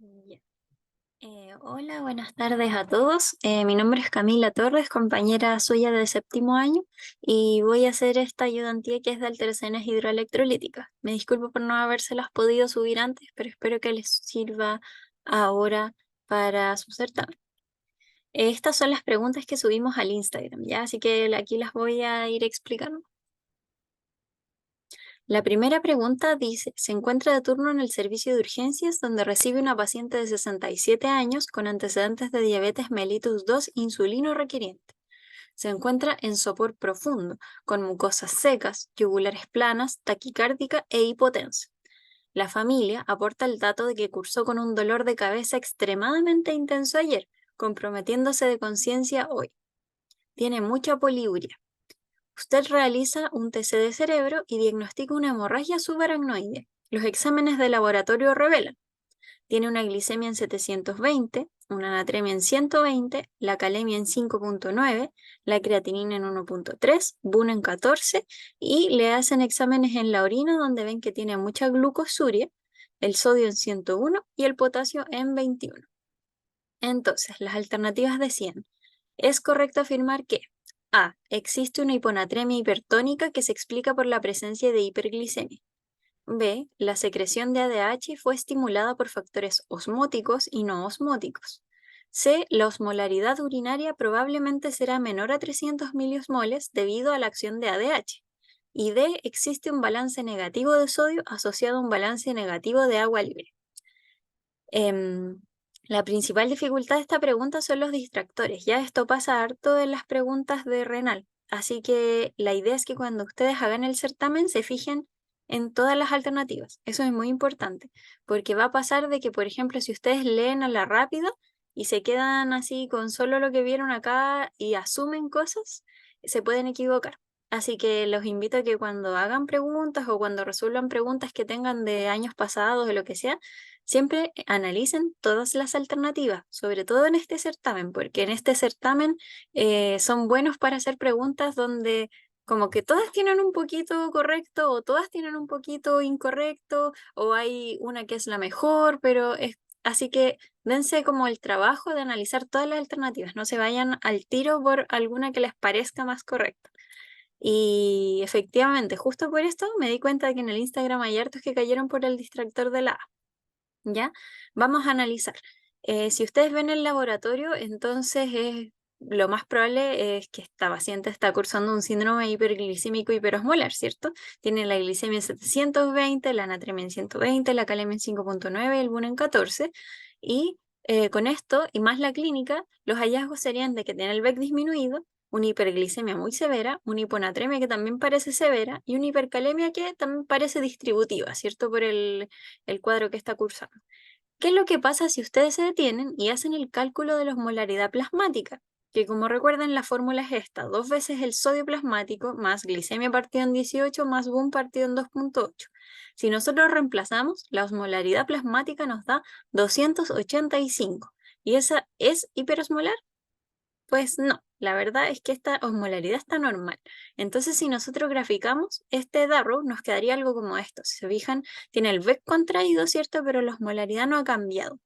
Ya. Hola, buenas tardes a todos. Mi nombre es Camila Torres, compañera suya de séptimo año, y voy a hacer esta ayudantía que es de alteraciones hidroelectrolíticas. Me disculpo por no habérselas podido subir antes, pero espero que les sirva ahora para su certamen. Estas son las preguntas que subimos al Instagram, ¿ya? Así que aquí las voy a ir explicando. La primera pregunta dice, se encuentra de turno en el servicio de urgencias donde recibe una paciente de 67 años con antecedentes de diabetes mellitus 2 insulino requiriente. Se encuentra en sopor profundo, con mucosas secas, yugulares planas, taquicárdica e hipotensa. La familia aporta el dato de que cursó con un dolor de cabeza extremadamente intenso ayer, comprometiéndose de conciencia hoy. Tiene mucha poliuria. Usted realiza un TC de cerebro y diagnostica una hemorragia subaracnoide. Los exámenes de laboratorio revelan. Tiene una glicemia en 720, una natremia en 120, la calemia en 5,9, la creatinina en 1,3, BUN en 14 y le hacen exámenes en la orina donde ven que tiene mucha glucosuria, el sodio en 101 y el potasio en 21. Entonces, las alternativas decían, es correcto afirmar que A. Existe una hiponatremia hipertónica que se explica por la presencia de hiperglicemia. B. La secreción de ADH fue estimulada por factores osmóticos y no osmóticos. C. La osmolaridad urinaria probablemente será menor a 300 miliosmoles debido a la acción de ADH. Y D. Existe un balance negativo de sodio asociado a un balance negativo de agua libre. Em, la principal dificultad de esta pregunta son los distractores. Ya esto pasa harto en las preguntas de renal. Así que la idea es que cuando ustedes hagan el certamen se fijen en todas las alternativas. Eso es muy importante, porque va a pasar de que, por ejemplo, si ustedes leen a la rápida y se quedan así con solo lo que vieron acá y asumen cosas, se pueden equivocar. Así que los invito a que cuando hagan preguntas o cuando resuelvan preguntas que tengan de años pasados o lo que sea, siempre analicen todas las alternativas, sobre todo en este certamen, porque en este certamen son buenos para hacer preguntas donde como que todas tienen un poquito correcto o todas tienen un poquito incorrecto o hay una que es la mejor, pero es así que dense como el trabajo de analizar todas las alternativas, no se vayan al tiro por alguna que les parezca más correcta. Y efectivamente, justo por esto me di cuenta de que en el Instagram hay hartos que cayeron por el distractor de la A. ¿Ya? Vamos a analizar. Si ustedes ven el laboratorio, entonces lo más probable es que esta paciente está cursando un síndrome hiperglicémico hiperosmolar, ¿cierto? Tiene la glicemia en 720, la natremia en 120, la calemia en 5,9, el BUN en 14. Y con esto, y más la clínica, los hallazgos serían de que tiene el BEC disminuido, una hiperglicemia muy severa, una hiponatremia que también parece severa y una hipercalemia que también parece distributiva, ¿cierto? Por el cuadro que está cursando. ¿Qué es lo que pasa si ustedes se detienen y hacen el cálculo de la osmolaridad plasmática? Que como recuerden, la fórmula es esta, dos veces el sodio plasmático más glicemia partido en 18 más BUN partido en 2,8. Si nosotros reemplazamos, la osmolaridad plasmática nos da 285. ¿Y esa es hiperosmolar? Pues no, la verdad es que esta osmolaridad está normal. Entonces, si nosotros graficamos este DARROW, nos quedaría algo como esto. Si se fijan, tiene el VEC contraído, ¿cierto? Pero la osmolaridad no ha cambiado.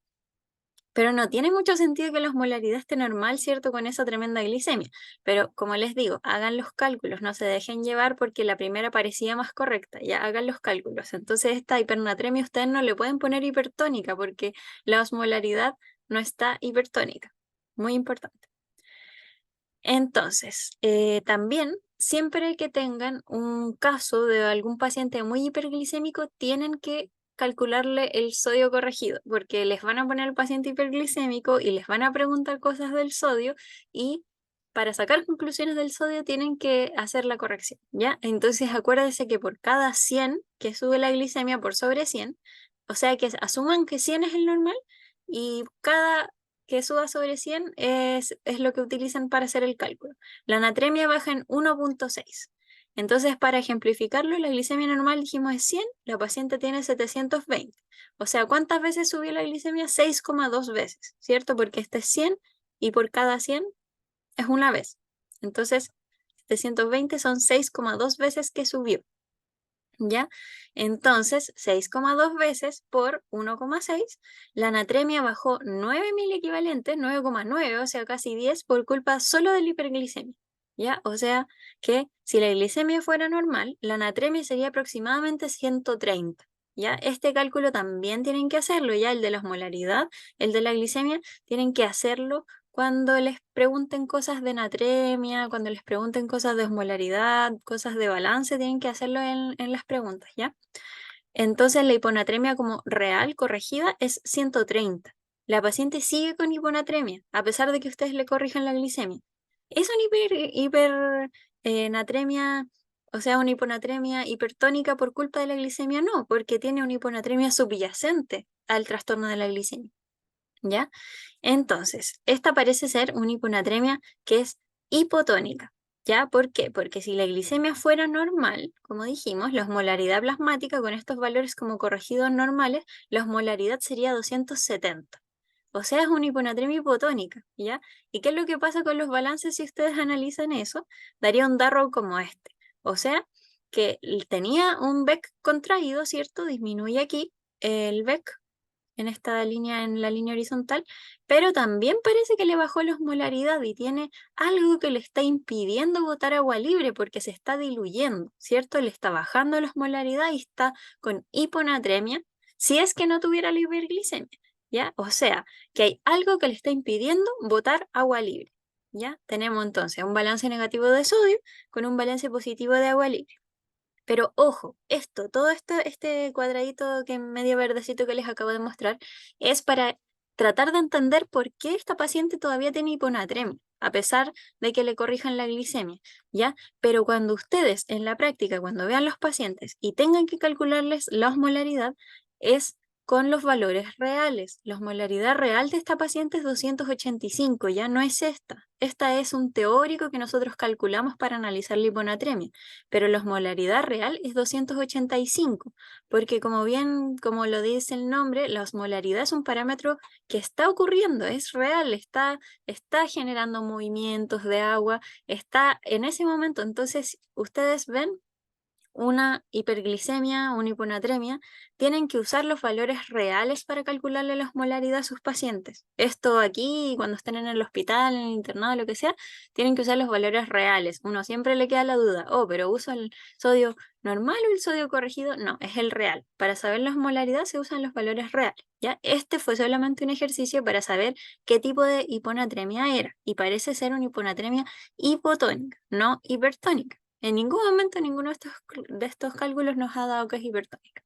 Pero no tiene mucho sentido que la osmolaridad esté normal, ¿cierto? Con esa tremenda glicemia. Pero como les digo, hagan los cálculos, no se dejen llevar porque la primera parecía más correcta. Ya hagan los cálculos. Entonces, esta hipernatremia ustedes no le pueden poner hipertónica porque la osmolaridad no está hipertónica. Muy importante. Entonces, también siempre que tengan un caso de algún paciente muy hiperglicémico, tienen que calcularle el sodio corregido, porque les van a poner al paciente hiperglicémico y les van a preguntar cosas del sodio y para sacar conclusiones del sodio tienen que hacer la corrección, ¿ya? Entonces acuérdense que por cada 100 que sube la glicemia por sobre 100, o sea que asuman que 100 es el normal y cada que suba sobre 100 es lo que utilizan para hacer el cálculo. La natremia baja en 1,6. Entonces, para ejemplificarlo, la glicemia normal dijimos es 100, la paciente tiene 720. O sea, ¿cuántas veces subió la glicemia? 6,2 veces, ¿cierto? Porque este es 100 y por cada 100 es una vez. Entonces, 720 son 6,2 veces que subió. ¿Ya? Entonces, 6,2 veces por 1,6, la natremia bajó 9 miliequivalentes, 9,9, o sea, casi 10, por culpa solo de la hiperglicemia. ¿Ya? O sea, que si la glicemia fuera normal, la natremia sería aproximadamente 130. ¿Ya? Este cálculo también tienen que hacerlo, ya el de la osmolaridad, el de la glicemia, tienen que hacerlo cuando les pregunten cosas de natremia, cuando les pregunten cosas de osmolaridad, cosas de balance, tienen que hacerlo en las preguntas, ¿ya? Entonces la hiponatremia como real corregida es 130. La paciente sigue con hiponatremia, a pesar de que ustedes le corrijan la glicemia. ¿Es una natremia, o sea, una hiponatremia hipertónica por culpa de la glicemia? No, porque tiene una hiponatremia subyacente al trastorno de la glicemia, ¿ya? Entonces, esta parece ser una hiponatremia que es hipotónica. ¿Ya? ¿Por qué? Porque si la glicemia fuera normal, como dijimos, la osmolaridad plasmática con estos valores como corregidos normales, la osmolaridad sería 270. O sea, es una hiponatremia hipotónica, ¿ya? ¿Y qué es lo que pasa con los balances si ustedes analizan eso? Daría un Darrow como este. O sea, que tenía un Beck contraído, ¿cierto? Disminuye aquí el Beck en esta línea, en la línea horizontal, pero también parece que le bajó la osmolaridad y tiene algo que le está impidiendo botar agua libre porque se está diluyendo, ¿cierto? Le está bajando la osmolaridad y está con hiponatremia, si es que no tuviera la hiperglicemia, ¿ya? O sea, que hay algo que le está impidiendo botar agua libre, ¿ya? Tenemos entonces un balance negativo de sodio con un balance positivo de agua libre. Pero ojo, todo esto, este cuadradito que medio verdecito que les acabo de mostrar, es para tratar de entender por qué esta paciente todavía tiene hiponatremia, a pesar de que le corrijan la glicemia, ¿ya? Pero cuando ustedes en la práctica, cuando vean los pacientes y tengan que calcularles la osmolaridad, es con los valores reales. La osmolaridad real de esta paciente es 285, ya no es esta. Esta es un teórico que nosotros calculamos para analizar la hiponatremia, pero la osmolaridad real es 285, porque como bien, como lo dice el nombre, la osmolaridad es un parámetro que está ocurriendo, es real, está generando movimientos de agua, está en ese momento. Entonces, ustedes ven una hiperglicemia, una hiponatremia, tienen que usar los valores reales para calcularle la osmolaridad a sus pacientes. Esto aquí, cuando estén en el hospital, en el internado, lo que sea, tienen que usar los valores reales. Uno siempre le queda la duda, oh, pero ¿uso el sodio normal o el sodio corregido? No, es el real. Para saber la osmolaridad se usan los valores reales, ¿ya? Este fue solamente un ejercicio para saber qué tipo de hiponatremia era, y parece ser una hiponatremia hipotónica, no hipertónica. En ningún momento ninguno de estos cálculos nos ha dado que es hipertónica.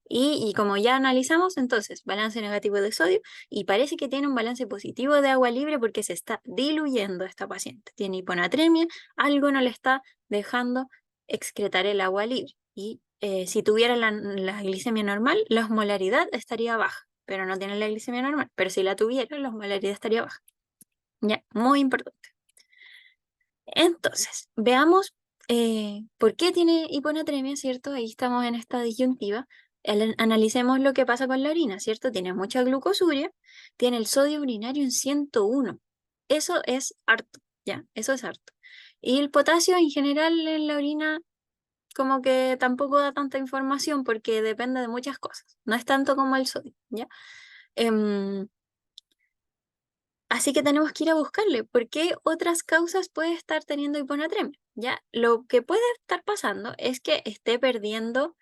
Y como ya analizamos, entonces, balance negativo de sodio, y parece que tiene un balance positivo de agua libre porque se está diluyendo esta paciente. Tiene hiponatremia, algo no le está dejando excretar el agua libre. Y si tuviera la glicemia normal, la osmolaridad estaría baja, pero no tiene la glicemia normal. Pero si la tuviera, la osmolaridad estaría baja. Ya, muy importante. Entonces, veamos por qué tiene hiponatremia, ¿cierto? Ahí estamos en esta disyuntiva. Analicemos lo que pasa con la orina, ¿cierto? Tiene mucha glucosuria, tiene el sodio urinario en 101. Eso es harto, ya, eso es harto. Y el potasio en general en la orina como que tampoco da tanta información porque depende de muchas cosas. No es tanto como el sodio, ¿ya? Em, Así que tenemos que ir a buscarle. ¿Por qué otras causas puede estar teniendo hiponatremia? Ya, lo que puede estar pasando es que esté perdiendo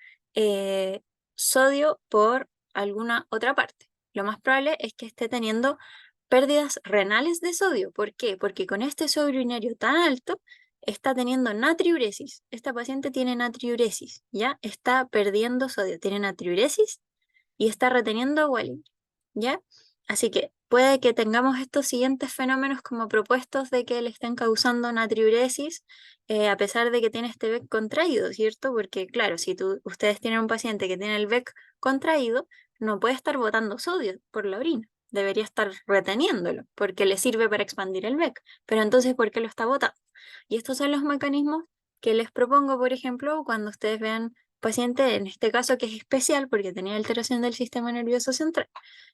sodio por alguna otra parte. Lo más probable es que esté teniendo pérdidas renales de sodio. ¿Por qué? Porque con este sodio urinario tan alto está teniendo natriuresis. Esta paciente tiene natriuresis, ¿ya? Está perdiendo sodio, tiene natriuresis y está reteniendo agua libre, ¿ya? Así que puede que tengamos estos siguientes fenómenos como propuestos de que le estén causando natriuresis, a pesar de que tiene este BEC contraído, ¿cierto? Porque claro, si ustedes tienen un paciente que tiene el BEC contraído, no puede estar botando sodio por la orina, debería estar reteniéndolo, porque le sirve para expandir el BEC, pero entonces, ¿por qué lo está botando? Y estos son los mecanismos que les propongo, por ejemplo, cuando ustedes vean paciente, en este caso que es especial porque tenía alteración del sistema nervioso central.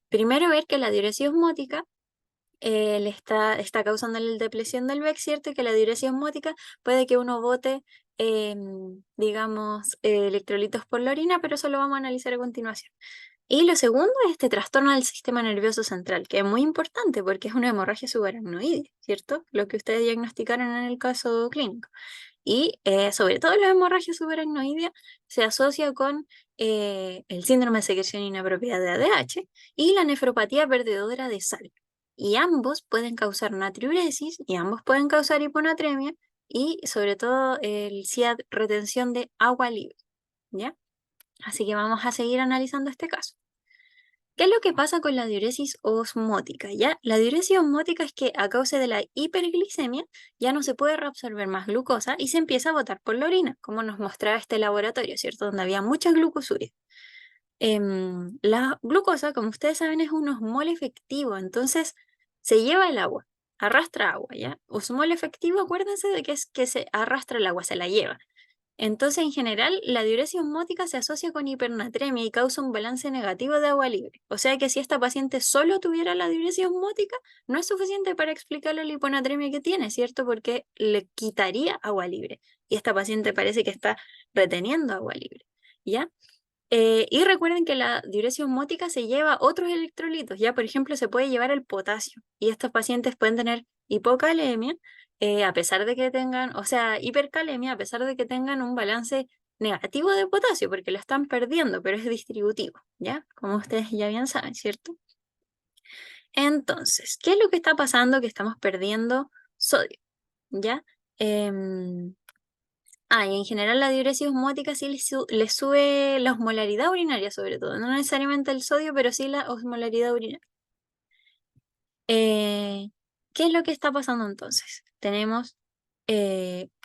Primero ver que la diuresis osmótica está causando la depresión del BEC, ¿cierto? Y que la diuresis osmótica puede que uno bote, digamos, electrolitos por la orina, pero eso lo vamos a analizar a continuación. Y lo segundo es este trastorno del sistema nervioso central, que es muy importante porque es una hemorragia subaracnoidea, ¿cierto? Lo que ustedes diagnosticaron en el caso clínico. Y sobre todo la hemorragia subaracnoidea se asocia con el síndrome de secreción inapropiada de ADH y la nefropatía perdedora de sal. Y ambos pueden causar natriuresis y ambos pueden causar hiponatremia y sobre todo el SIAD, retención de agua libre, ¿ya? Así que vamos a seguir analizando este caso. ¿Qué es lo que pasa con la diuresis osmótica? ¿Ya? La diuresis osmótica es que a causa de la hiperglicemia ya no se puede reabsorber más glucosa y se empieza a botar por la orina, como nos mostraba este laboratorio, ¿cierto? Donde había mucha glucosuria. La glucosa, como ustedes saben, es un osmol efectivo, entonces se lleva el agua, arrastra agua, ¿ya? Osmol efectivo, acuérdense de que es que se arrastra el agua, se la lleva. Entonces, en general, la diuresis osmótica se asocia con hipernatremia y causa un balance negativo de agua libre. O sea que si esta paciente solo tuviera la diuresis osmótica, no es suficiente para explicarle la hiponatremia que tiene, ¿cierto? Porque le quitaría agua libre. Y esta paciente parece que está reteniendo agua libre, ¿ya? Y recuerden que la diuresis osmótica se lleva otros electrolitos, ya por ejemplo se puede llevar el potasio y estos pacientes pueden tener hipocalemia a pesar de que tengan, o sea, hipercalemia a pesar de que tengan un balance negativo de potasio porque lo están perdiendo, pero es distributivo, ¿ya? Como ustedes ya bien saben, ¿cierto? Entonces, ¿qué es lo que está pasando? Que estamos perdiendo sodio, ¿ya? Em, y en general la diuresis osmótica sí le sube la osmolaridad urinaria sobre todo, no necesariamente el sodio, pero sí la osmolaridad urinaria. Eh, ¿Qué es lo que está pasando entonces? Tenemos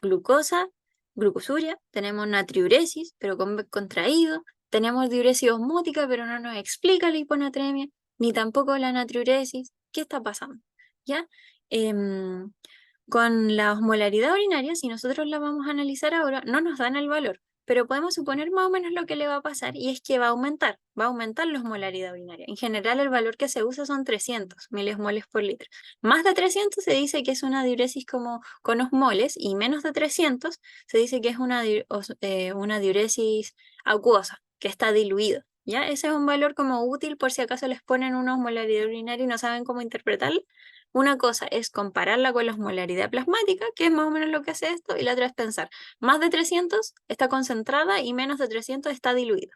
glucosa, glucosuria, tenemos natriuresis, pero con B contraído, tenemos diuresis osmótica, pero no nos explica la hiponatremia, ni tampoco la natriuresis. ¿Qué está pasando? ¿Ya? Em, con la osmolaridad urinaria, si nosotros la vamos a analizar ahora, no nos dan el valor, pero podemos suponer más o menos lo que le va a pasar y es que va a aumentar la osmolaridad urinaria. En general, el valor que se usa son 300 miliosmoles por litro. Más de 300 se dice que es una diuresis como con osmoles y menos de 300 se dice que es una diuresis acuosa, que está diluido. ¿Ya? Ese es un valor como útil por si acaso les ponen una osmolaridad urinaria y no saben cómo interpretarlo. Una cosa es compararla con la osmolaridad plasmática, que es más o menos lo que hace esto, y la otra es pensar, más de 300 está concentrada y menos de 300 está diluida.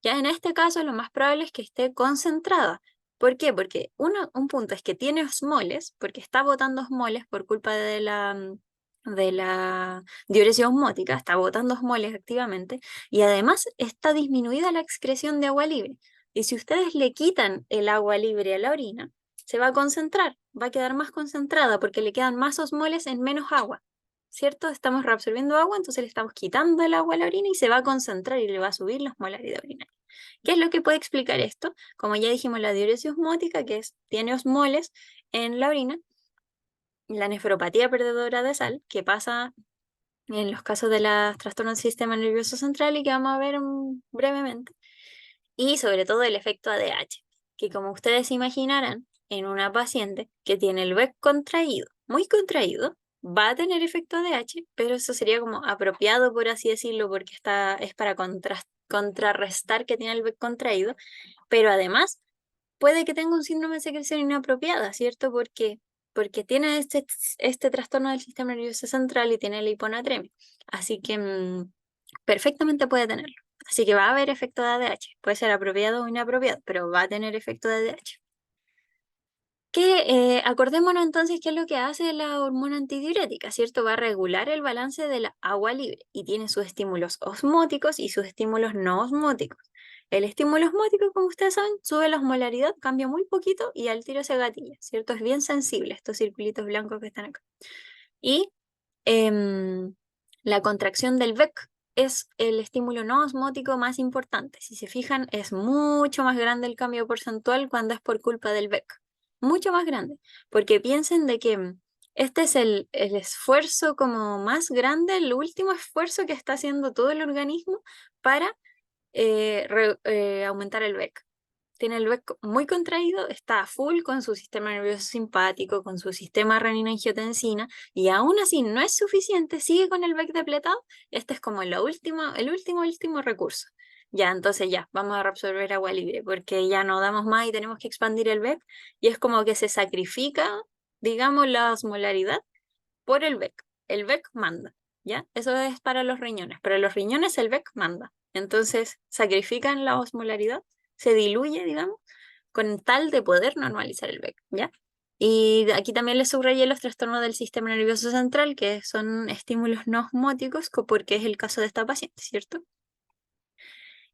Ya en este caso lo más probable es que esté concentrada. ¿Por qué? Porque un punto es que tiene osmoles, porque está botando osmoles por culpa de la diuresis osmótica, está botando osmoles activamente, y además está disminuida la excreción de agua libre. Y si ustedes le quitan el agua libre a la orina, se va a concentrar, va a quedar más concentrada porque le quedan más osmoles en menos agua, ¿cierto? Estamos reabsorbiendo agua, entonces le estamos quitando el agua a la orina y se va a concentrar y le va a subir la osmolaridad urinaria. ¿Qué es lo que puede explicar esto? Como ya dijimos, la diuresis osmótica, que tiene osmoles en la orina, la nefropatía perdedora de sal, que pasa en los casos de los trastornos del sistema nervioso central y que vamos a ver brevemente, y sobre todo el efecto ADH, que como ustedes se imaginarán, en una paciente que tiene el BEC contraído, muy contraído, va a tener efecto ADH, pero eso sería como apropiado, por así decirlo, porque es para contrarrestar que tiene el BEC contraído, pero además puede que tenga un síndrome de secreción inapropiada, ¿cierto? Porque tiene este trastorno del sistema nervioso central y tiene la hiponatremia. Así que perfectamente puede tenerlo. Así que va a haber efecto de ADH. Puede ser apropiado o inapropiado, pero va a tener efecto de ADH. Acordémonos entonces qué es lo que hace la hormona antidiurética, ¿cierto? Va a regular el balance de la agua libre y tiene sus estímulos osmóticos y sus estímulos no osmóticos. El estímulo osmótico, como ustedes saben, sube la osmolaridad, cambia muy poquito y al tiro se gatilla, ¿cierto? Es bien sensible estos circulitos blancos que están acá. Y em, la contracción del BEC es el estímulo no osmótico más importante. Si se fijan, es mucho más grande el cambio porcentual cuando es por culpa del BEC. Mucho más grande. Porque piensen de que este es el esfuerzo como más grande, el último esfuerzo que está haciendo todo el organismo para aumentar el BEC. tiene el BEC muy contraído, está a full con su sistema nervioso simpático, con su sistema renina-angiotensina, y aún así no es suficiente, sigue con el BEC depletado, este es como el último recurso. Ya, entonces ya, vamos a reabsorber agua libre, porque ya no damos más y tenemos que expandir el BEC, y es como que se sacrifica, digamos, la osmolaridad por el BEC. El BEC manda, ¿ya? Eso es para los riñones, pero los riñones el BEC manda. Entonces sacrifican la osmolaridad, se diluye, digamos, con tal de poder normalizar el BEC, ¿ya? Y aquí también les subrayé los trastornos del sistema nervioso central, que son estímulos no osmóticos, porque es el caso de esta paciente, ¿cierto?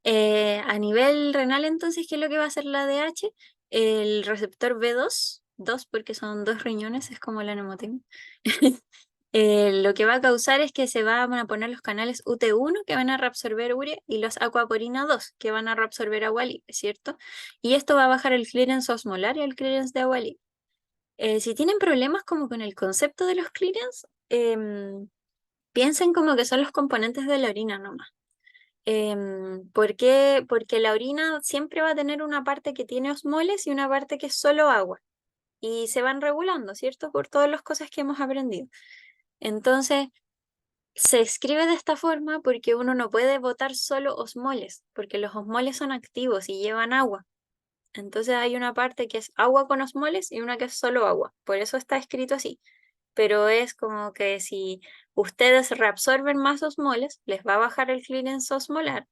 A nivel renal, entonces, ¿qué es lo que va a hacer la ADH? El receptor B2, 2 porque son dos riñones, es como la nemotecnia. Lo que va a causar es que se van a poner los canales UT1 que van a reabsorber urea y los aquaporina 2 que van a reabsorber agua libre, ¿cierto? Y esto va a bajar el clearance osmolar y el clearance de agua libre. Si tienen problemas como con el concepto de los clearance, piensen como que son los componentes de la orina nomás. ¿Por qué? Porque la orina siempre va a tener una parte que tiene osmoles y una parte que es solo agua. Y se van regulando, ¿cierto? Por todas las cosas que hemos aprendido. Entonces, se escribe de esta forma porque uno no puede botar solo osmoles, porque los osmoles son activos y llevan agua. Entonces hay una parte que es agua con osmoles y una que es solo agua. Por eso está escrito así. Pero es como que si ustedes reabsorben más osmoles, les va a bajar el clearance osmolar,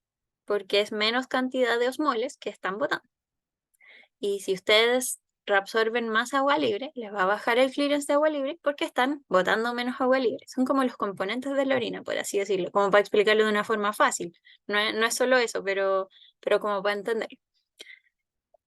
porque es menos cantidad de osmoles que están botando. Y si ustedes reabsorben más agua libre, les va a bajar el clearance de agua libre porque están botando menos agua libre. Son como los componentes de la orina, por así decirlo, como para explicarlo de una forma fácil. No es solo eso, pero como para entender.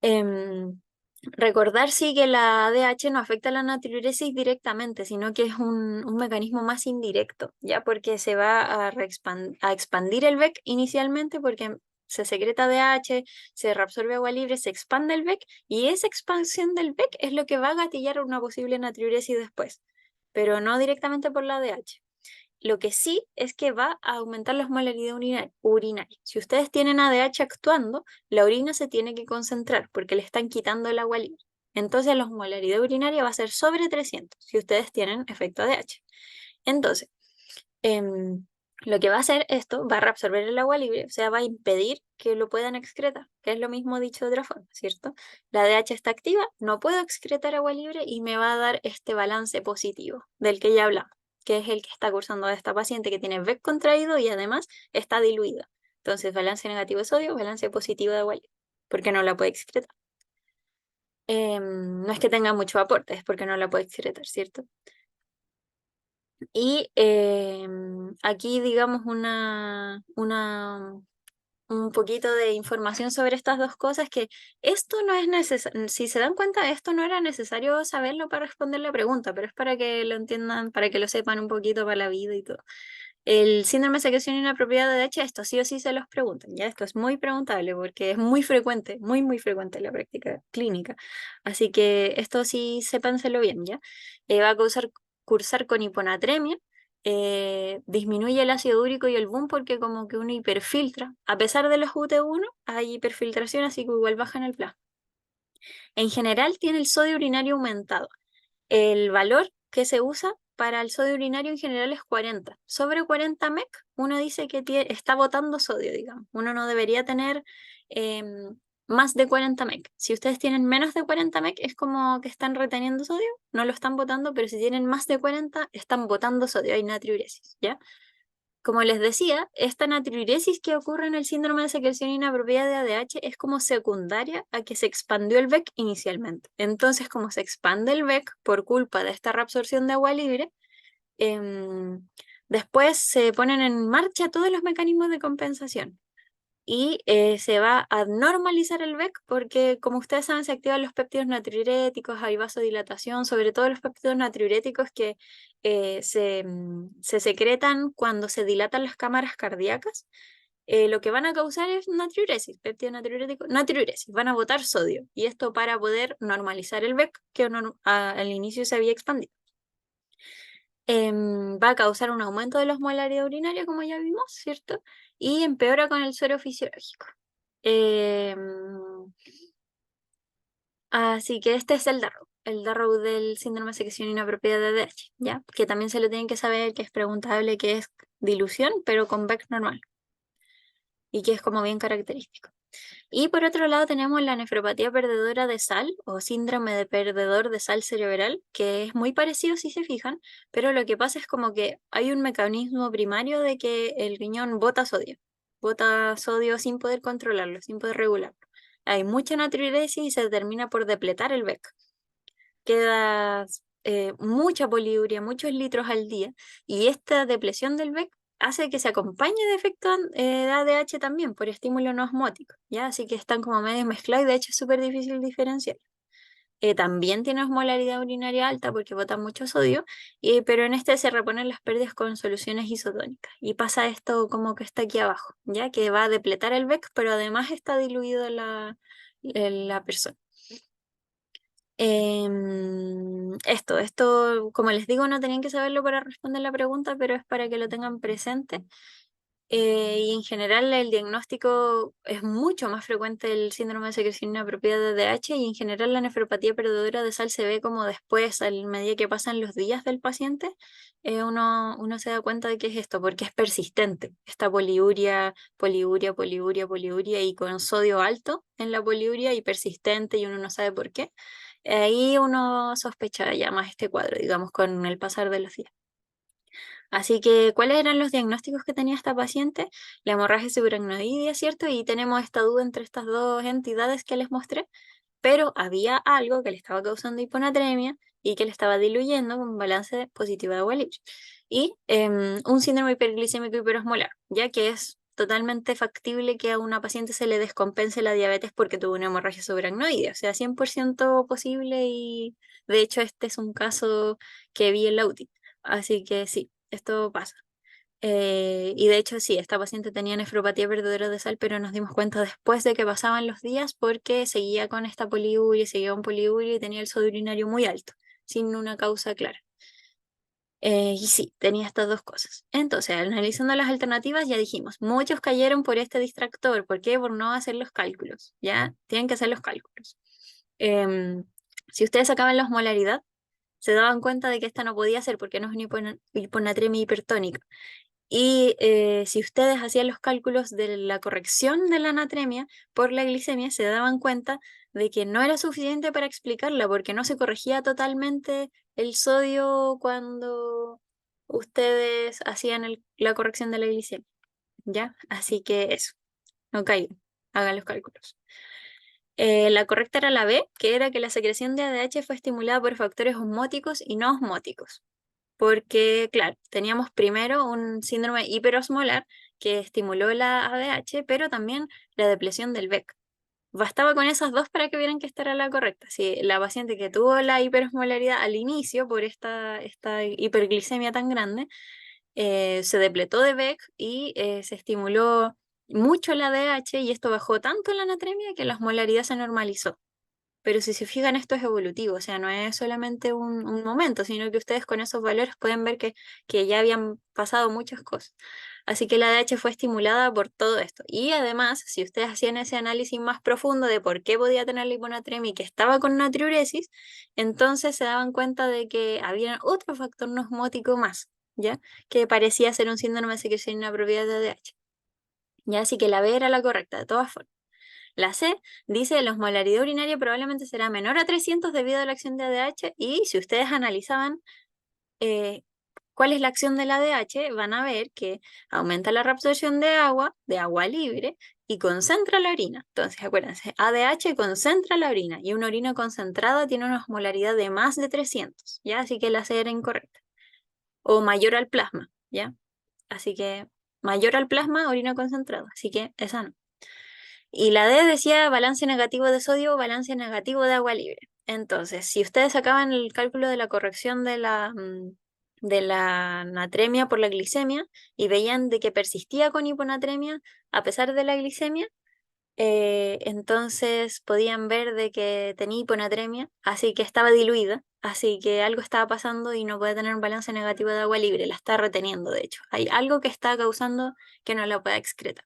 Em, Recordar sí que la ADH no afecta a la natriuresis directamente, sino que es un mecanismo más indirecto, ¿ya? Porque se va a expandir el BEC inicialmente porque se secreta ADH, se reabsorbe agua libre, se expande el BEC y esa expansión del BEC es lo que va a gatillar una posible natriuresis después, pero no directamente por la ADH. Lo que sí es que va a aumentar la osmolaridad urinaria. Si ustedes tienen ADH actuando, la orina se tiene que concentrar porque le están quitando el agua libre. Entonces la osmolaridad urinaria va a ser sobre 300 si ustedes tienen efecto ADH. Entonces, em, lo que va a hacer esto va a reabsorber el agua libre, o sea, va a impedir que lo puedan excretar, que es lo mismo dicho de otra forma, ¿cierto? La ADH está activa, no puedo excretar agua libre y me va a dar este balance positivo del que ya hablamos, que es el que está cursando a esta paciente que tiene BEC contraído y además está diluida. Entonces, balance negativo de sodio, balance positivo de agua libre, porque no la puede excretar. No es que tenga mucho aporte, es porque no la puede excretar, ¿cierto? Y aquí, digamos, un poquito de información sobre estas dos cosas, que esto no es necesario, si se dan cuenta, esto no era necesario saberlo para responder la pregunta, pero es para que lo entiendan, para que lo sepan un poquito para la vida y todo. El síndrome de secreción inapropiada de H, esto sí o sí se los preguntan, ya esto es muy preguntable porque es muy frecuente, muy, muy frecuente en la práctica clínica. Así que esto sí sépenselo bien, ¿ya? Va a cursar con hiponatremia, disminuye el ácido úrico y el boom porque como que uno hiperfiltra. A pesar de los UT1, hay hiperfiltración, así que igual bajan el plasma. En general tiene el sodio urinario aumentado. El valor que se usa para el sodio urinario en general es 40. Sobre 40 mEq, uno dice que está botando sodio, digamos. Uno no debería tener más de 40 mEq. Si ustedes tienen menos de 40 mEq, es como que están reteniendo sodio, no lo están botando, pero si tienen más de 40, están botando sodio, hay natriuresis, ¿ya? Como les decía, esta natriuresis que ocurre en el síndrome de secreción inapropiada de ADH es como secundaria a que se expandió el BEC inicialmente. Entonces, como se expande el BEC por culpa de esta reabsorción de agua libre, em, después se ponen en marcha todos los mecanismos de compensación y se va a normalizar el BEC porque, como ustedes saben, se activan los péptidos natriuréticos, hay vasodilatación, sobre todo los péptidos natriuréticos que se secretan cuando se dilatan las cámaras cardíacas. Lo que van a causar es natriuresis, péptido natriurético, natriuresis, van a botar sodio y esto para poder normalizar el BEC que al inicio se había expandido. Va a causar un aumento de la osmolaridad urinaria, como ya vimos, ¿cierto? Y empeora con el suero fisiológico. Em, Así que este es el Darrow del síndrome de secreción inapropiada de ADH, ¿ya? Que también se lo tienen que saber, que es preguntable, que es dilución, pero con Beck normal, y que es como bien característico. Y por otro lado tenemos la nefropatía perdedora de sal o síndrome de perdedor de sal cerebral, que es muy parecido si se fijan, pero lo que pasa es como que hay un mecanismo primario de que el riñón bota sodio sin poder controlarlo, sin poder regularlo. Hay mucha natriuresis y se termina por depletar el BEC. Queda mucha poliuria, muchos litros al día, y esta depresión del BEC hace que se acompañe de efecto de ADH también por estímulo no osmótico, ¿ya? Así que están como medio mezclados y de hecho es súper difícil diferenciar. También tiene osmolaridad urinaria alta porque bota mucho sodio, pero en este se reponen las pérdidas con soluciones isotónicas. Y pasa esto como que está aquí abajo, ¿ya? Que va a depletar el BEC, pero además está diluido la persona. Esto, como les digo, no tenían que saberlo para responder la pregunta, pero es para que lo tengan presente. Y en general el diagnóstico es mucho más frecuente el síndrome de secreción inapropiada de ADH y en general la nefropatía perdedora de sal se ve como después, a medida que pasan los días del paciente, uno se da cuenta de que es esto, porque es persistente. Esta poliuria, poliuria, poliuria, poliuria y con sodio alto en la poliuria y persistente y uno no sabe por qué. Ahí uno sospecha ya más este cuadro, digamos, con el pasar de los días. Así que, ¿cuáles eran los diagnósticos que tenía esta paciente? La hemorragia subaracnoidea, ¿cierto? Y tenemos esta duda entre estas dos entidades que les mostré, pero había algo que le estaba causando hiponatremia y que le estaba diluyendo con un balance positivo de Wallich. Y un síndrome hiperglicémico hiperosmolar, ya que es totalmente factible que a una paciente se le descompense la diabetes porque tuvo una hemorragia subaracnoidea, o sea, 100% posible y de hecho este es un caso que vi en la UTI. Así que sí, esto pasa. Y de hecho sí, esta paciente tenía nefropatía perdedora de sal, pero nos dimos cuenta después de que pasaban los días porque seguía con esta poliuria, seguía con poliuria y tenía el sodio urinario muy alto, sin una causa clara. Y sí, tenía estas dos cosas. Entonces, analizando las alternativas, ya dijimos, muchos cayeron por este distractor. ¿Por qué? Por no hacer los cálculos. Ya tienen que hacer los cálculos. Em, si ustedes sacaban la osmolaridad, se daban cuenta de que esta no podía ser porque no es una hiponatremia hipertónica. Y si ustedes hacían los cálculos de la corrección de la anatremia por la glicemia, se daban cuenta de que no era suficiente para explicarla, porque no se corregía totalmente el sodio cuando ustedes hacían la corrección de la glicemia, ¿ya? Así que eso, no caigan, hagan los cálculos. La correcta era la B, que era que la secreción de ADH fue estimulada por factores osmóticos y no osmóticos porque, claro, teníamos primero un síndrome hiperosmolar que estimuló la ADH, pero también la depresión del BEC. Bastaba con esas dos para que vieran que esta era la correcta. Si la paciente que tuvo la hiperosmolaridad al inicio por esta hiperglicemia tan grande, se depletó de BEC y se estimuló mucho la ADH y esto bajó tanto la anatremia que la osmolaridad se normalizó. Pero si se fijan, esto es evolutivo, o sea, no es solamente un momento, sino que ustedes con esos valores pueden ver que ya habían pasado muchas cosas. Así que la ADH fue estimulada por todo esto. Y además, si ustedes hacían ese análisis más profundo de por qué podía tener la hiponatremia y que estaba con natriuresis, entonces se daban cuenta de que había otro factor no osmótico más, ¿ya? Que parecía ser un síndrome de secreción inapropiada de ADH. ¿Ya? Así que la B era la correcta, de todas formas. La C dice la osmolaridad urinaria probablemente será menor a 300 debido a la acción de ADH y si ustedes analizaban eh, cuál es la acción del ADH, van a ver que aumenta la reabsorción de agua libre y concentra la orina. Entonces, acuérdense, ADH concentra la orina y una orina concentrada tiene una osmolaridad de más de 300, ¿ya? Así que la C era incorrecta. O mayor al plasma, ¿ya? Así que mayor al plasma, orina concentrada. Así que esa no. Y la D decía balance negativo de sodio, balance negativo de agua libre. Entonces, si ustedes sacaban el cálculo de la corrección de la natremia por la glicemia y veían de que persistía con hiponatremia a pesar de la glicemia, entonces podían ver de que tenía hiponatremia, así que estaba diluida, así que algo estaba pasando y no puede tener un balance negativo de agua libre, la está reteniendo de hecho. Hay algo que está causando que no la pueda excretar.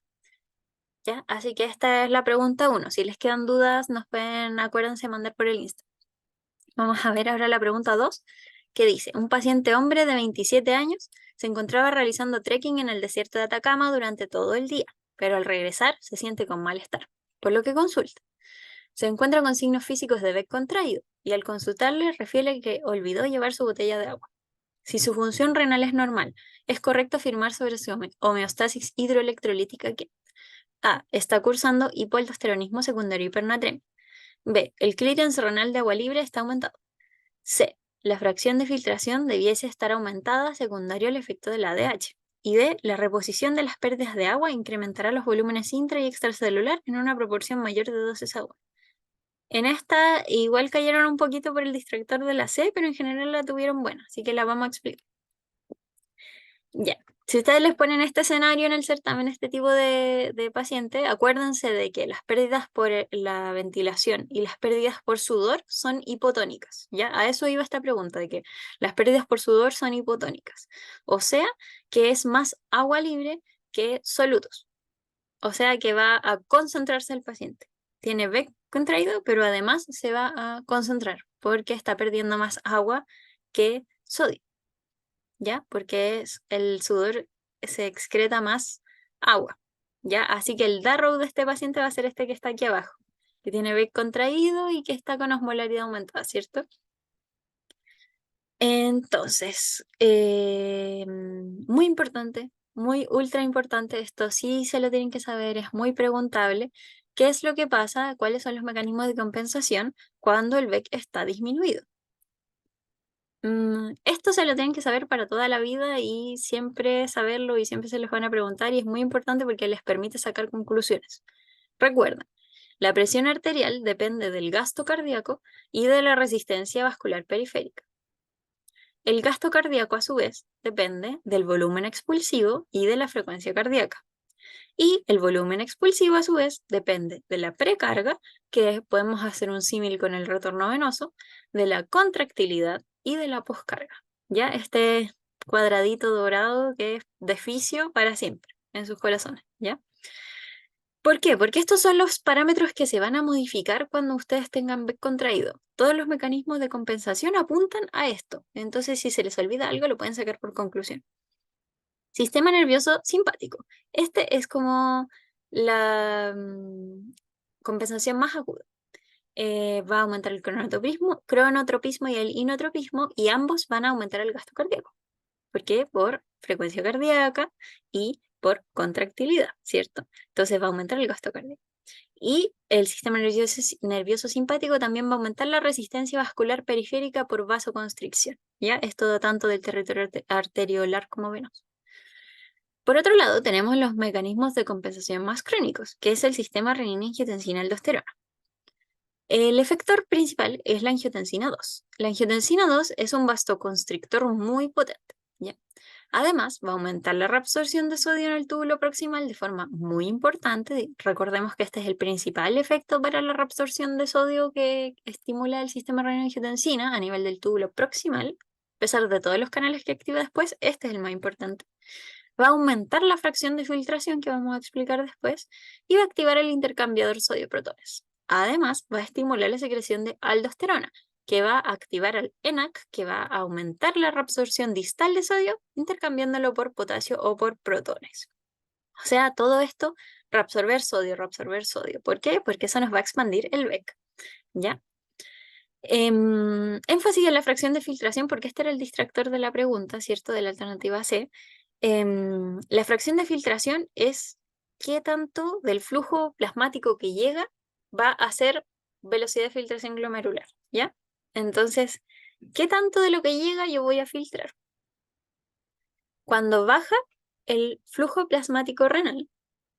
¿Ya? Así que esta es la pregunta 1. Si les quedan dudas, nos pueden, acuérdense, mandar por el Insta. Vamos a ver ahora la pregunta 2, que dice, un paciente hombre de 27 años se encontraba realizando trekking en el desierto de Atacama durante todo el día, pero al regresar se siente con malestar, por lo que consulta. Se encuentra con signos físicos de Beck contraído y al consultarle refiere que olvidó llevar su botella de agua. Si su función renal es normal, es correcto afirmar sobre su homeostasis hidroelectrolítica que A. Está cursando hipoaldosteronismo secundario hipernatremia. B. El clearance renal de agua libre está aumentado. C. La fracción de filtración debiese estar aumentada secundario al efecto del ADH. Y D. La reposición de las pérdidas de agua incrementará los volúmenes intra y extracelular en una proporción mayor de dosis agua. En esta igual cayeron un poquito por el distractor de la C, pero en general la tuvieron buena, así que la vamos a explicar. Ya, si ustedes les ponen este escenario en el certamen, este tipo de paciente, acuérdense de que las pérdidas por la ventilación y las pérdidas por sudor son hipotónicas, ¿ya? A eso iba esta pregunta, de que las pérdidas por sudor son hipotónicas, o sea, que es más agua libre que solutos, o sea, que va a concentrarse el paciente. Tiene Beck contraído, pero además se va a concentrar porque está perdiendo más agua que sodio. ¿Ya? Porque el sudor se excreta más agua, ¿ya? Así que el Darrow de este paciente va a ser este que está aquí abajo, que tiene Beck contraído y que está con osmolaridad aumentada, ¿cierto? Entonces, muy importante, muy ultra importante, esto sí se lo tienen que saber, es muy preguntable. ¿Qué es lo que pasa? ¿Cuáles son los mecanismos de compensación cuando el Beck está disminuido? Esto se lo tienen que saber para toda la vida y siempre saberlo y siempre se les van a preguntar y es muy importante porque les permite sacar conclusiones. Recuerda, la presión arterial depende del gasto cardíaco y de la resistencia vascular periférica. El gasto cardíaco, a su vez, depende del volumen expulsivo y de la frecuencia cardíaca. Y el volumen expulsivo, a su vez, depende de la precarga, que podemos hacer un símil con el retorno venoso, de la contractilidad y de la poscarga. ¿Ya? Este cuadradito dorado que es de fisio para siempre en sus corazones. ¿Ya? ¿Por qué? Porque estos son los parámetros que se van a modificar cuando ustedes tengan Beck contraído. Todos los mecanismos de compensación apuntan a esto. Entonces, si se les olvida algo, lo pueden sacar por conclusión. Sistema nervioso simpático. Este es como la compensación más aguda. Va a aumentar el cronotropismo y el inotropismo y ambos van a aumentar el gasto cardíaco. ¿Por qué? Por frecuencia cardíaca y por contractilidad, ¿cierto? Entonces va a aumentar el gasto cardíaco. Y el sistema nervioso simpático también va a aumentar la resistencia vascular periférica por vasoconstricción. ¿Ya? Esto tanto del territorio arteriolar como venoso. Por otro lado, tenemos los mecanismos de compensación más crónicos, que es el sistema renina-angiotensina-aldosterona. El efector principal es la angiotensina 2. La angiotensina 2 es un vasoconstrictor muy potente, ¿ya? Además, va a aumentar la reabsorción de sodio en el túbulo proximal de forma muy importante. Recordemos que este es el principal efecto para la reabsorción de sodio que estimula el sistema renina-angiotensina a nivel del túbulo proximal. A pesar de todos los canales que activa después, este es el más importante. Va a aumentar la fracción de filtración que vamos a explicar después y va a activar el intercambiador sodio-protones. Además, va a estimular la secreción de aldosterona, que va a activar al ENaC, que va a aumentar la reabsorción distal de sodio, intercambiándolo por potasio o por protones. O sea, todo esto, reabsorber sodio, reabsorber sodio. ¿Por qué? Porque eso nos va a expandir el Beck, ¿ya? Énfasis en la fracción de filtración, porque este era el distractor de la pregunta, ¿cierto? De la alternativa C. La fracción de filtración es qué tanto del flujo plasmático que llega va a ser velocidad de filtración glomerular, ¿ya? Entonces, ¿qué tanto de lo que llega yo voy a filtrar? Cuando baja el flujo plasmático renal,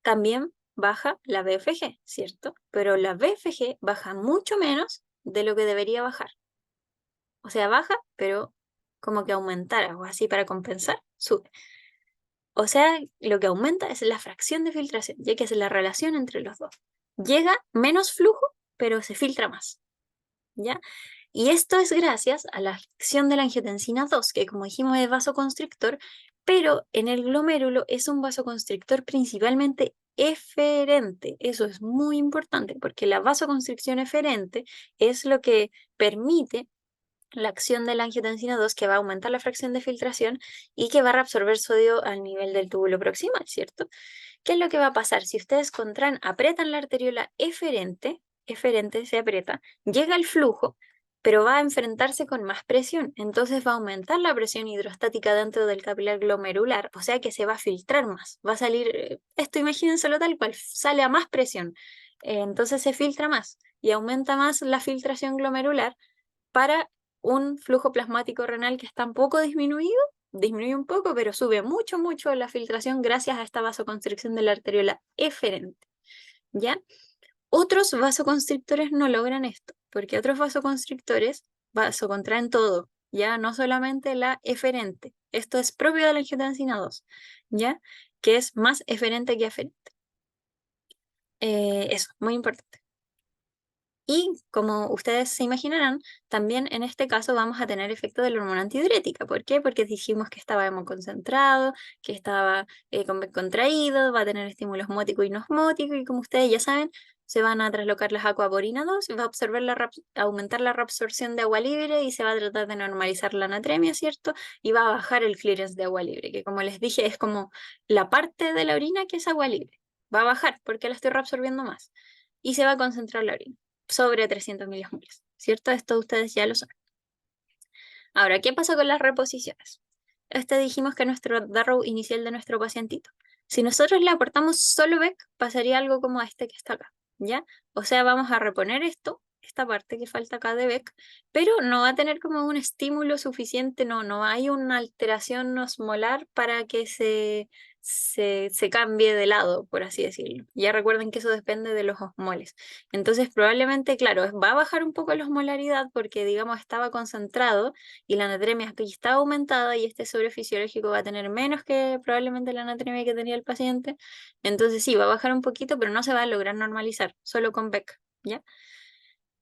también baja la BFG, ¿cierto? Pero la BFG baja mucho menos de lo que debería bajar. O sea, baja, pero como que aumentara o así para compensar, sube. O sea, lo que aumenta es la fracción de filtración, ya que es la relación entre los dos. Llega menos flujo, pero se filtra más, ¿ya? Y esto es gracias a la acción de la angiotensina 2, que como dijimos es vasoconstrictor, Pero en el glomérulo es un vasoconstrictor principalmente eferente. Eso es muy importante porque la vasoconstricción eferente es lo que permite la acción de la angiotensina 2 que va a aumentar la fracción de filtración y que va a reabsorber sodio al nivel del túbulo proximal, ¿cierto? ¿Qué es lo que va a pasar? Si ustedes contraen, apretan la arteriola eferente se aprieta, llega el flujo, pero va a enfrentarse con más presión. Entonces va a aumentar la presión hidrostática dentro del capilar glomerular, o sea que se va a filtrar más. Va a salir, esto imagínenselo tal cual, sale a más presión. Entonces se filtra más y aumenta más la filtración glomerular para un flujo plasmático renal que está un poco disminuido, disminuye un poco, pero sube mucho, mucho la filtración gracias a esta vasoconstricción de la arteriola eferente, ¿ya? Otros vasoconstrictores no logran esto, porque otros vasoconstrictores vasocontraen todo, ¿ya? No solamente la eferente. Esto es propio de la angiotensina 2, ¿ya? Que es más eferente que aferente. Eso, muy importante. Y como ustedes se imaginarán, también en este caso vamos a tener efecto de la hormona antidiurética. ¿Por qué? Porque dijimos que estaba hemoconcentrado, que estaba contraído, va a tener estímulo osmótico y no osmótico, y como ustedes ya saben, se van a traslocar las aquaporina 2, va a aumentar la reabsorción de agua libre y se va a tratar de normalizar la natremia, ¿cierto? Y va a bajar el clearance de agua libre, que como les dije es como la parte de la orina que es agua libre. Va a bajar porque la estoy reabsorbiendo más. Y se va a concentrar la orina sobre 300 miliosmoles, ¿cierto? Esto ustedes ya lo saben. Ahora, ¿qué pasa con las reposiciones? Dijimos que nuestro Darrow inicial de nuestro pacientito. Si nosotros le aportamos solo Beck, pasaría algo como este que está acá, ¿ya? O sea, vamos a reponer esta parte que falta acá de Beck, pero no va a tener como un estímulo suficiente, no hay una alteración osmolar para que se cambie de lado, por así decirlo. Ya recuerden que eso depende de los osmoles. Entonces, probablemente, claro, va a bajar un poco la osmolaridad porque, digamos, estaba concentrado y la anatremia aquí está aumentada y este sobre fisiológico va a tener menos que probablemente la anatremia que tenía el paciente. Entonces sí, va a bajar un poquito, pero no se va a lograr normalizar, solo con Beck, ¿ya?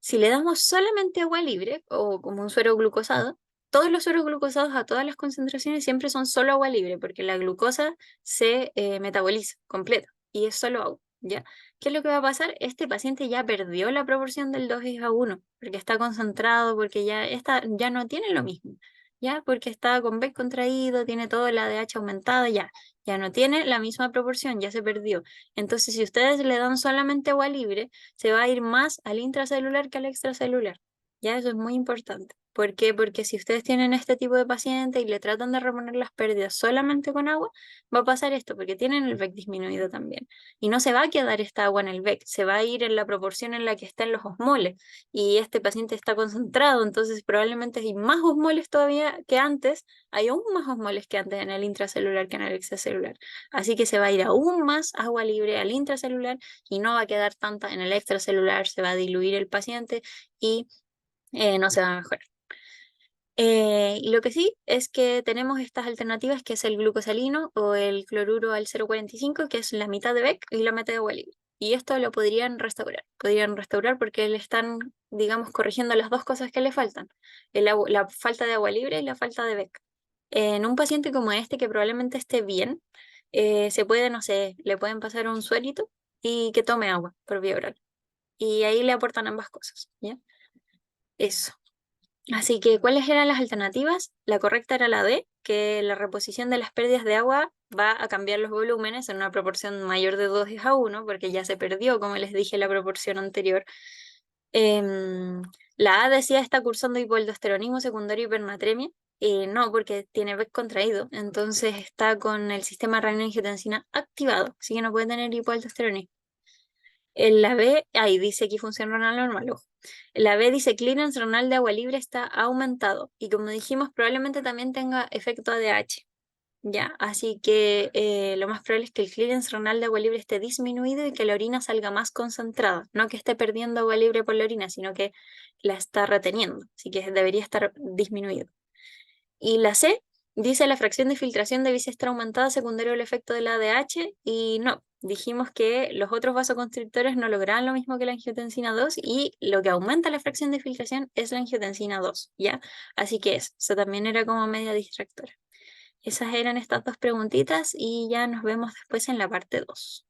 Si le damos solamente agua libre o como un suero glucosado, todos los sueros glucosados a todas las concentraciones siempre son solo agua libre porque la glucosa se metaboliza completa y es solo agua, ¿ya? ¿Qué es lo que va a pasar? Este paciente ya perdió la proporción del 2:1 porque está concentrado, porque ya no tiene lo mismo, ¿ya? Porque está con B contraído, tiene todo el ADH aumentado, ya no tiene la misma proporción, ya se perdió. Entonces, si ustedes le dan solamente agua libre, se va a ir más al intracelular que al extracelular. Ya eso es muy importante. ¿Por qué? Porque si ustedes tienen este tipo de paciente y le tratan de reponer las pérdidas solamente con agua, va a pasar esto, porque tienen el VEC disminuido también. Y no se va a quedar esta agua en el VEC, se va a ir en la proporción en la que están los osmoles. Y este paciente está concentrado, entonces probablemente hay más osmoles todavía que antes, hay aún más osmoles que antes en el intracelular que en el extracelular. Así que se va a ir aún más agua libre al intracelular y no va a quedar tanta en el extracelular, se va a diluir el paciente y no se va a mejorar. Y lo que sí es que tenemos estas alternativas que es el glucosalino o el cloruro al 0,45, que es la mitad de Beck y la mitad de agua libre. Y esto lo podrían restaurar porque le están, digamos, corrigiendo las dos cosas que le faltan, la falta de agua libre y la falta de Beck. En un paciente como este que probablemente esté bien, se puede, no sé, le pueden pasar un suerito y que tome agua por vía oral. Y ahí le aportan ambas cosas, ¿ya? Eso. Así que, ¿cuáles eran las alternativas? La correcta era la D, que la reposición de las pérdidas de agua va a cambiar los volúmenes en una proporción mayor de 2:1, porque ya se perdió, como les dije, la proporción anterior. Em, la A decía está cursando hipoaldosteronismo secundario hipernatremia. No, porque tiene BEC contraído, entonces está con el sistema renina-angiotensina activado, así que no puede tener hipoaldosteronismo. En la B, ahí dice aquí función renal normal, ojo. En la B dice clearance renal de agua libre está aumentado y como dijimos probablemente también tenga efecto ADH, ¿ya? Así que lo más probable es que el clearance renal de agua libre esté disminuido y que la orina salga más concentrada, no que esté perdiendo agua libre por la orina, sino que la está reteniendo, así que debería estar disminuido. Y la C dice la fracción de filtración debe estar aumentada secundario al efecto del ADH y no, dijimos que los otros vasoconstrictores no lograban lo mismo que la angiotensina 2 y lo que aumenta la fracción de filtración es la angiotensina 2, ¿ya? Así que eso también era como media distractora. Esas eran estas dos preguntitas y ya nos vemos después en la parte 2.